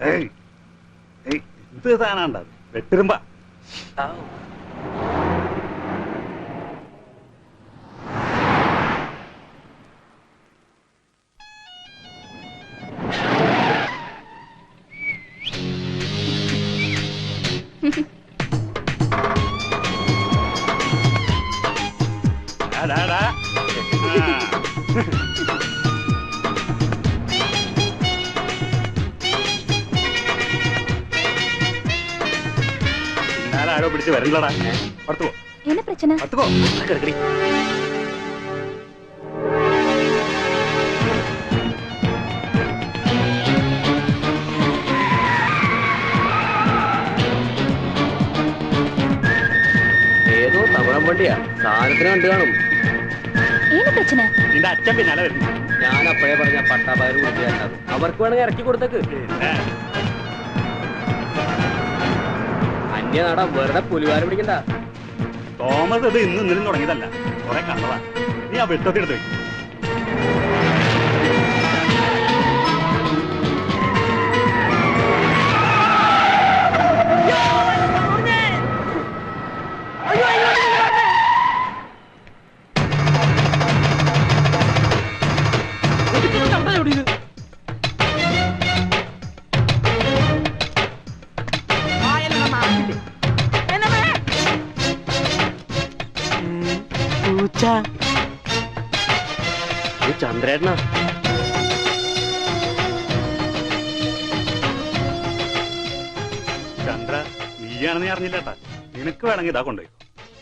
എന്ത് സാധനം വെട്ടിരുമ്പ ആരോ പിടിച്ച് വരണ്ടടാ. പുറത്തു പോ. என்ன பிரச்சனை? പുറത്തു പോ. കിടക്കടി. ഏതോ തമിഴൻ വണ്ടിയാ, സാധനത്തിന് കണ്ടു കാണും. என்ன பிரச்சனை? നിന്റെ അച്ഛൻ പിന്നാലെ വരുന്നു. ഞാൻ അപ്പോഴേ പറഞ്ഞ പട്ടാപകർ കൊടുത്തിയാട്ടത്. അവർക്ക് വേണമെങ്കിൽ ഇറക്കി കൊടുത്തേക്ക്. അന്യനാടാ, വെറുതെ പുലിവാരം പിടിക്കണ്ട. തോമസ് ഇത് ഇന്ന് ഇന്നലും തുടങ്ങിയതല്ല, കുറെ കണ്ടതാ. നീ ആ വെട്ടത്തിനെടുത്ത് വെക്കും. ചന്ദ്രേട്ടനാ? ചന്ദ്ര, നീയാണെന്ന് ഞാൻ അറിഞ്ഞില്ലേട്ടാ. നിനക്ക് വേണമെങ്കിൽ ഇതാ കൊണ്ടുപോയി.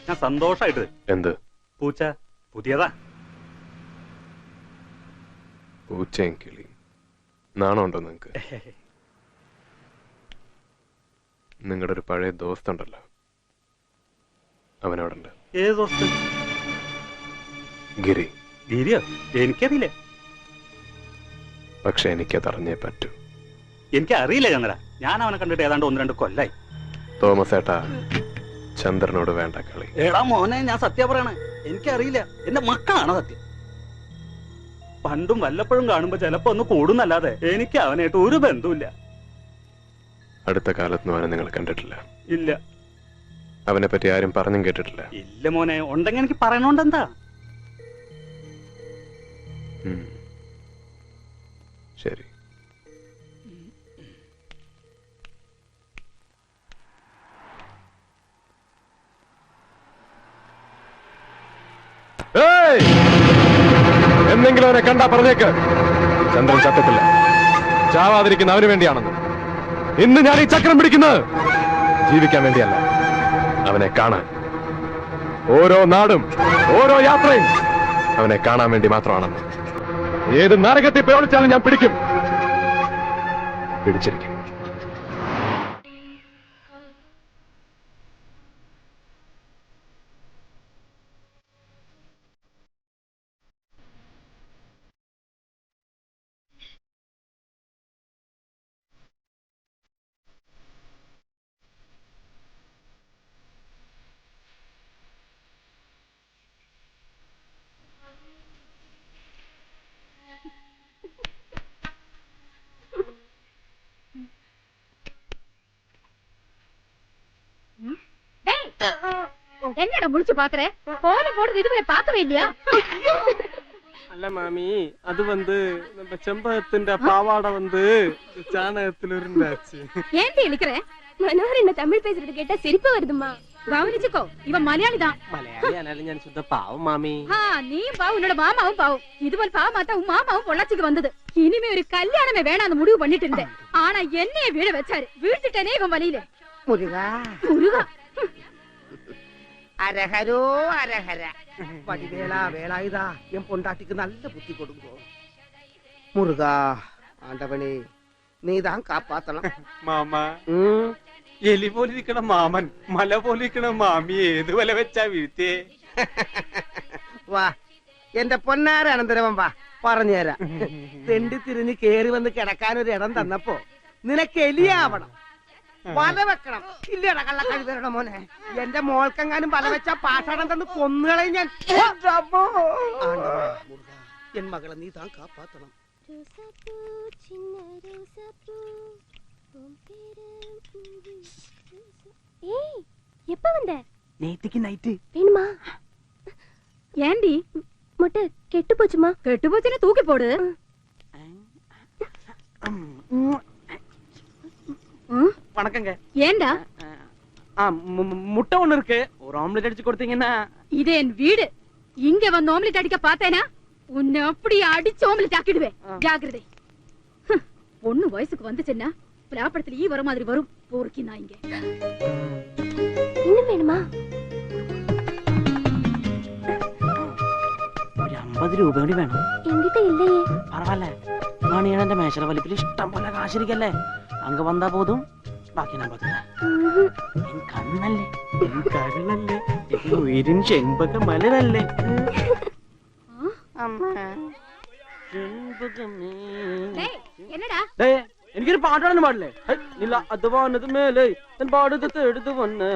ഞാൻ സന്തോഷായിട്ട്. എന്ത് പൂച്ച പുതിയതാ? പൂച്ചയും കിളി നാണമുണ്ടോ നിങ്ങക്ക്? നിങ്ങളുടെ ഒരു പഴയ ദോസ്തുണ്ടല്ലോ, അവനവിടുണ്ട്. ഏത് ദോസ്ത്? ഗിരി. ഗിരിയോ? എനിക്കറിയില്ല. പക്ഷെ എനിക്കത് അറിഞ്ഞേ പറ്റൂ. എനിക്കറിയില്ല ചന്ദ്ര. ഞാൻ അവനെ കണ്ടിട്ട് ഏതാണ്ട് 1-2 കൊല്ലായി. തോമസ് ഏട്ടാ, ചന്ദ്രനോട് വേണ്ട കളി. എടാ മോനെ, ഞാൻ സത്യം പറയണേ, എനിക്കറിയില്ല. എന്റെ മക്കളാണ് സത്യം. പണ്ടും വല്ലപ്പോഴും കാണുമ്പോ ചിലപ്പോ ഒന്ന് കൂടുന്നല്ലാതെ എനിക്ക് അവനായിട്ട് ഒരു ബന്ധവുമില്ല. അടുത്ത കാലത്തൊന്നും അവനെ നിങ്ങൾ കണ്ടിട്ടില്ല? ഇല്ല. അവനെ പറ്റി ആരും പറഞ്ഞും കേട്ടിട്ടില്ല? ഇല്ല മോനെ. ഉണ്ടെങ്കിൽ എനിക്ക് പറയണോണ്ടെന്താ? ശരി. എന്തെങ്കിലും അവനെ കണ്ടാ പറഞ്ഞേക്ക്, ചന്ദ്രൻ ചത്തിട്ടില്ല. ചാവാതിരിക്കുന്ന അവന് വേണ്ടിയാണെന്ന്. ഇന്ന് ഞാൻ ഈ ചക്രം പിടിക്കുന്നത് ജീവിക്കാൻ വേണ്ടിയല്ല, അവനെ കാണാൻ. ഓരോ നാടും ഓരോ യാത്രയും അവനെ കാണാൻ വേണ്ടി മാത്രമാണെന്ന്. ഏത് നരകത്തിൽ പ്രയോഗിച്ചാലും ഞാൻ പിടിക്കും, പിടിച്ചിരിക്കും. என்னடா முடிச்சு பாக்குற? கோலம் போடுறது இதுவரை பார்க்கவே இல்லையா? அல்ல மாமி, அது நம்ம செம்பகத்தின் பாவாடை சாணகத்துல இருந்தாச்சு. ஏன்டி இழுக்கிற? மனோகர் என்ன தமிழ் பேசுறது கேட்டா சிரிப்பு வருதுமா. கவனிச்சுக்கோ, இவன் மலையாளி தான். மலையாளி ஆனாலும் ഞാൻ சுத்த பாவம் மாமி. நீயும் பாவம், உன்னோட மாமாவும் பாவம். இதுவரை பாவம் மாத்தா உன் மாமாவும் பொள்ளாச்சிக்கு வந்தது. இனிமே ஒரு கல்யாணமே வேணாம் முடிவு பண்ணிட்டு இருந்தேன். ஆனா என்னைய வீட வச்சாரு. வீழ்த்திட்டனே இவன் வழியில. முருகா முருகா, அரஹரோ அரஹர. வடிவேலா வேலாயுதா, என் பொண்டாட்டிக்கு நல்ல புத்தி கொடுங்கோ. முருகா ஆண்டவனே, நீதான் காப்பாத்தலாம். മാമാ, എലി പോലിരിക്കണ മാമൻ മല പോലിരിക്കണ മാമി ഏത് വല വെച്ചാ വീഴ്ത്തേ? വാ എന്റെ പൊന്നാര അനന്തരവൻ വാ, പറഞ്ഞുതരാം. തെണ്ടി തിരിഞ്ഞ് കേറി വന്ന് കിടക്കാൻ ഒരു ഇടം തന്നപ്പോ നിനക്ക് എലിയാവണം, വല വെക്കണം. ഇല്ലടാ കള്ള കഴിവരുടെ മോനെ, എന്റെ മോൾക്കെങ്ങാനും വല വെച്ചാ പാഷാണം തന്ന് കൊന്നുകളയും ഞാൻ. എൻ മകളെ നീ താൻ കാപ്പാത്തണം. ஏய் எப்ப வந்த? நேத்திக்கு நைட்டு வேணுமா? ஏண்டி முட்டை கெட்டு போச்சுமா? கெட்டு போச்சுன்னு தூக்கி போடு. வணக்கங்க. ஏண்டா முட்டை ஒண்ணு இருக்கு, ஒரு ஆம்லெட் அடிச்சு கொடுத்தீங்கன்னா. இது என் வீடு. இங்க வந்து ஆம்லெட் அடிக்க பார்த்தேனா உன்னை அப்படி அடிச்சு ஆம்லெட் ஆக்கிடுவேன். ஜாக்கிரதை. பொண்ணு வயசுக்கு வந்துச்சுன்னா பிராப்படத்துல வர மாதிரி வரும். போர்க்கி நான் இங்க இன்னும் வேணுமா? ഒരു 50 രൂപ കൂടി വേണം. என்கிட்ட இல்லையே. പരവായില്ല, മണിയണന്റെ മേശല വലിപ്പിൽ ഇഷ്ടം പോലെ കാശിരിക്കല്ലേ. അങ്ങ് വന്നാ പോതും, ബാക്കി ഞാൻ പറ്റില്ല. എൻ കണ്ണല്ലേ, എൻ കരളല്ലേ, എൻ ഉയരിൻ ചെമ്പക മലരല്ലേ. என்னடா എനിക്കൊരു പാട്ടാണെന്ന് പാടില്ലേ? ഇല്ല അത് വന്നത് മേലെ പാടുന്നത് എടുത്തു വന്ന്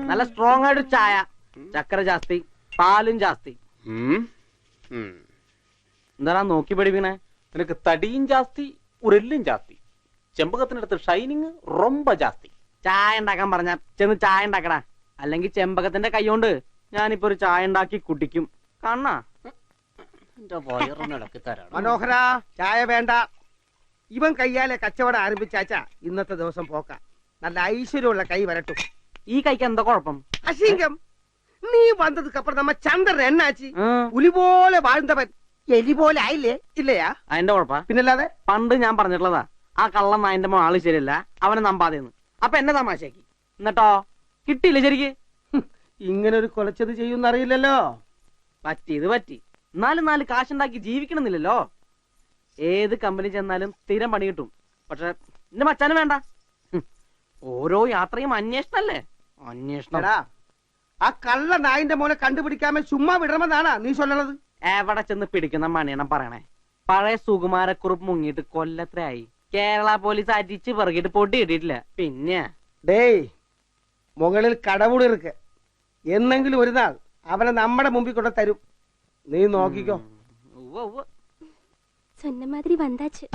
നല്ല സ്ട്രോങ് ആയിട്ട് ചായ, ചക്കര ജാസ്തി, പാലും ജാസ്തി. എന്താ നോക്കി പഠിപ്പിക്കണേ? നിനക്ക് തടിയും ജാസ്തി, ഉരലും ജാസ്തി, ചെമ്പകത്തിനടുത്ത് ഷൈനിങ് റൊമ്പ ജാസ്തി. ചായ ഉണ്ടാക്കാൻ പറഞ്ഞ ചെന്ന് ചായ ഉണ്ടാക്കടാ, അല്ലെങ്കിൽ ചെമ്പകത്തിന്റെ കൈ കൊണ്ട് ഞാനിപ്പോ ഒരു ചായ ഉണ്ടാക്കി കുടിക്കും. കാണാ മനോഹര, ചായ വേണ്ട. ഇവൻ കയ്യാലെ കച്ചവടം ആരംഭിച്ചാച്ചാ ഇന്നത്തെ ദിവസം പോക്ക. നല്ല ഐശ്വര്യമുള്ള കൈ വരട്ടും. ഈ കൈക്ക് എന്താ കുഴപ്പം? അശീങ്കം, നീ വന്നதுக்கு அப்புறம் நம்ம சந்திரன் என்னாச்சு? പുലി പോലെ வாழ்ந்தവൻ എലി പോലെ ആയില്ലേ? ഇല്ലയാ? അതിന്റെ കുഴപ്പ പിന്നല്ലാതെ. പണ്ട് ഞാൻ പറഞ്ഞിട്ടുള്ളതാ, ആ കള്ളം നായന്റെ ആള് ശരിയല്ല, അവനെ നമ്പാതെന്ന്. അപ്പൊ എന്നെ തമാശയാക്കി. എന്നിട്ടോ കിട്ടിയില്ല ശരിക്ക്. ഇങ്ങനെ ഒരു കൊലച്ചത് ചെയ്യുന്ന അറിയില്ലല്ലോ. പറ്റിയത് പറ്റി. എന്നാലും 4 കാശുണ്ടാക്കി ജീവിക്കണമെന്നില്ലല്ലോ. ഏത് കമ്പനി ചെന്നാലും സ്ഥിരം പണി കിട്ടും. പക്ഷെ എന്റെ മച്ചാനും വേണ്ട. ഓരോ യാത്രയും അന്വേഷണല്ലേ? അന്വേഷണം. ആ കള്ള നായിന്റെ മോനെ കണ്ടുപിടിക്കാമേ ചുമ്മാ വിടണമെന്നാണ് നീ ചൊല്ലണത്. എവിടെ ചെന്ന് പിടിക്കുന്ന മണിയണം പറയണേ? പഴയ സുകുമാരക്കുറുപ്പ് മുങ്ങിയിട്ട് കൊല്ലത്രയായി. കേരള പോലീസ് അടിച്ച് പിറകിട്ട് പൊട്ടി ഇട്ടിട്ടില്ല. പിന്നെ ഡേയ്, മുകളിൽ കടവുട് ഇருக்கு. എന്നെങ്കിലും ഒരു നാൾ അവനെ നമ്മുടെ മുമ്പിൽ കൊണ്ട് തരും. നീ നോക്കിക്കോ. சொன்ன மாதிரி வந்தாச்சு.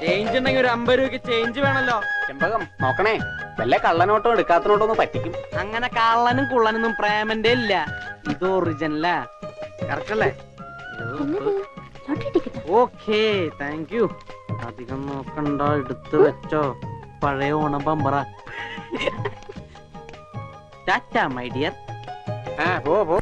ചേഞ്ച് ഉണ്ടെങ്കിൽ ഒരു 50 രൂപയ്ക്ക് ചേഞ്ച് വേണല്ലോ. ചെമ്പകം നോക്കണേ, വല്ല കള്ളനോട്ടോ എടുക്കാത്തനോട്ടോ ഒന്ന് പറ്റിക്കും. അങ്ങനെ കള്ളനും കുള്ളനൊന്നും പ്രേമന്റെ ഇല്ല. ഇത് ഒറിജിനലാ. കറക്റ്റ് അല്ലേ? என்னது? Lottery ticket? Okay, thank you. അധികം നോക്കണ്ട, എടുത്തു വെച്ചോ. പഴയ ഓണം ബമ്പറ. Tata my dear. പോ